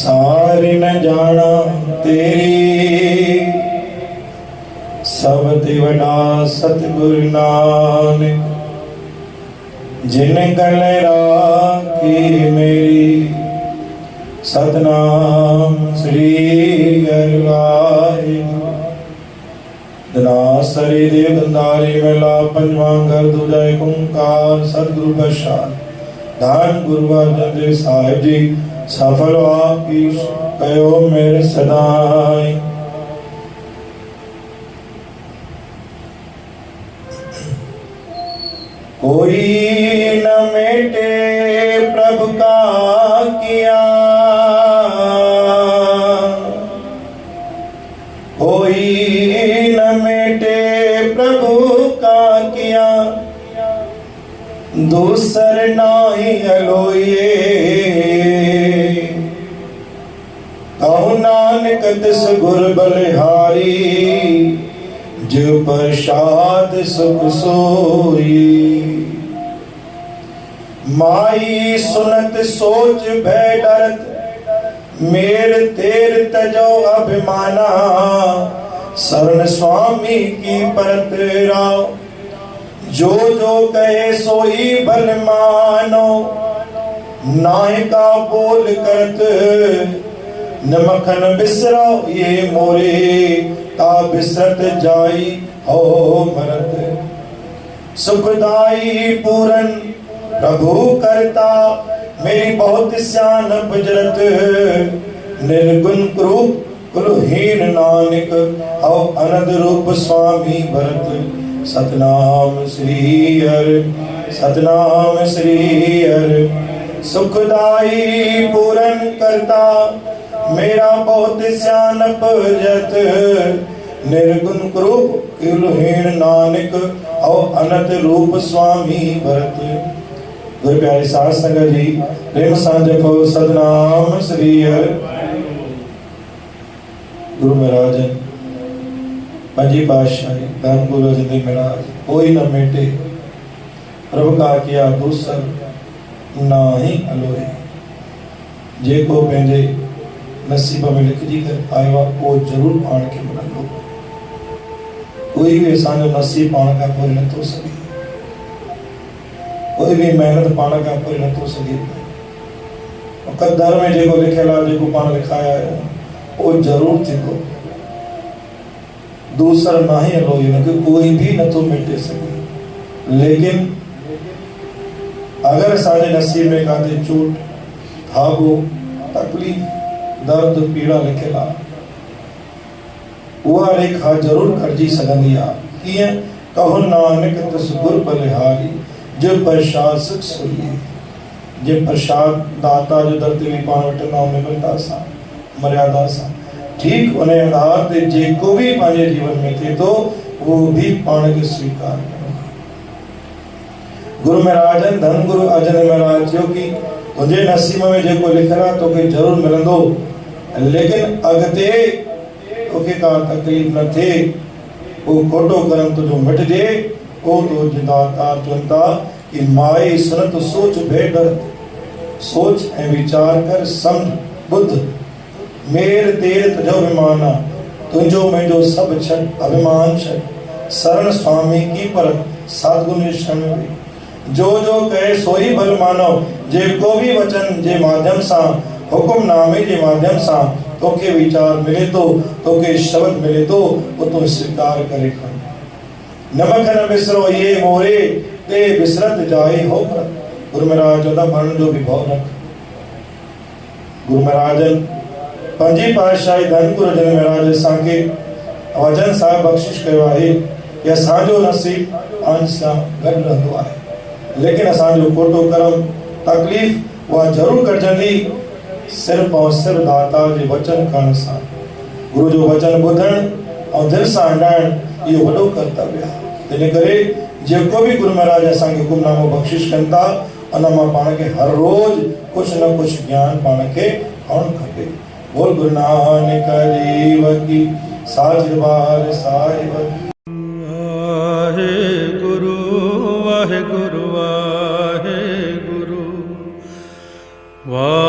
सारी न जाना तेरी, सब ते वडा सतगुरु नानक। जिन गल राखी मेरी, सतनाम श्री हरि वाहिगुरू। धनासरी देव दंदारी मेला पंजवां घर दूजा एक ओंकार सतगुरु प्रसाद। धन गुरु अर्जन देव साहिब जी सफल आपकी कयो मेरे सदाई। कोई न मेटे प्रभु का किया, कोई न मेटे प्रभु का किया। दूसर नाही अलोये, कहु नानक तिस गुर बलिहारी। जो प्रसाद सुख सोई, माई सुनत सोच भय डरत। मेर तेर तजो अभिमाना, शरण स्वामी की परत राव। जो जो कहे सोई भल मानो, नायका बोल करत। नमखन बिसरो ये मोरे, ता बिसरत जाई हो मरत। सुखदाई पूरन प्रभु करता, मेरी बहुत सियानप जरत। निर्गुण रूप कुलहीन नानक, हो अनद रूप स्वामी भरत। सतनाम श्री हरि, सतनाम श्री हरि। सुखदाई पूरन करता, मेरा बहुत सियानप जरत। निर्गुण रूप कुलहीन नानक, हो अनद रूप स्वामी भरत। गुरु प्यारे साध संगत जी, प्रेम साझ को सतनाम श्री हरि। गुरु महाराज पंजी पातशाही धन गुरु अर्जन देव महाराज। कोई न मेटे प्रभु का किया, दूसर नाही अलोए। जे को पंहिंजे नसीब में लिखजी कर आयो वो जरूर पाण के मिलंदो। कोई भी असांजो नसीब पाण का कोई नथो सघे, कोई भी मेहनत पाण का कोई नथो सघे। कदर में जेको लिखियल आहे, जेको पाण लिखाया है वो जरूर थींदो। दूसर नाही अलो, इनके कोई भी नथो मिटे सके। लेकिन अगर असांजे नसीब में काथे चोट, धागो, तकलीफ़, दर्द, पीड़ा लिखियल आहे, उहा रेखा जरूर करजी सघंदी आहे। कीअं? कहु नानक तिस गुर बलिहारी। जो प्रसाद सुख सोई। जे प्रसाद दाता जो दर ते पाण वटंदा उन मिलंदा सां, मर्यादा सां। ठीक उन आधार ते जेको भी पंहिंजे जीवन में थिए थो, वो भी पाण खे स्वीकार करो। गुरु महाराजन धन गुरु अर्जन महाराज चयो कि तुंहिंजे नसीब में जेको लिखियल आहे तोखे जरूर मिलंदो। लेकिन अॻिते तोखे का तकलीफ़ न थिए, वो खोटो कर्म तुंहिंजो मिटजे। ओ तो दाता चवनि था कि माई सुनत सोच भय डरत। सोच ऐं विचार कर, समझ बुद्ध। मेर तेर तुझो अभिमाना, तुंहिंजो मुंहिंजो सभु छॾ, अभिमान छॾ। शरण स्वामी की परत, सतगुरु शरण वे। जो जो कहे सोई भल मानो। जेको भी वचन जे माध्यम सां, हुकुमनामे जे माध्यम सां तोखे विचार मिले तो, तोखे शब्द मिले तो, वो तू स्वीकार करे खण। नमक न बिसरो ये मोरे, ते बिसरत जाए हो मरत। गुरु महाराज चवंदा मरण जो भी भव रख। गुरु महाराजन पंजी पातशाही धन गुरु अर्जन महाराज असांखे वचन सां बख़्शिश कयो आहे कि असांजो नसीब पाण सां गॾु रहंदो आहे। लेकिन असांजो खोटो कर्म, तकलीफ़ उहा ज़रूर कटजंदी, सिर्फ़ और सिर्फ़ दाता जे वचन खणण सां। गुरु जो वचन ॿुधण और दिल सां हंडाइण इहो वॾो कर्तव्य आहे। इन करे जेको भी गुरु महाराज असांखे हुकुमनामो बख़्शिश कनि था, उन मां पाण खे हर रोज़ कुछ न कुछ ज्ञान पाण खे खणणु खपे। बोल गुरु नानक देव की साच दरबार साहिब। वाहेगुरु वाहेगुरु वाहेगुरु वाह।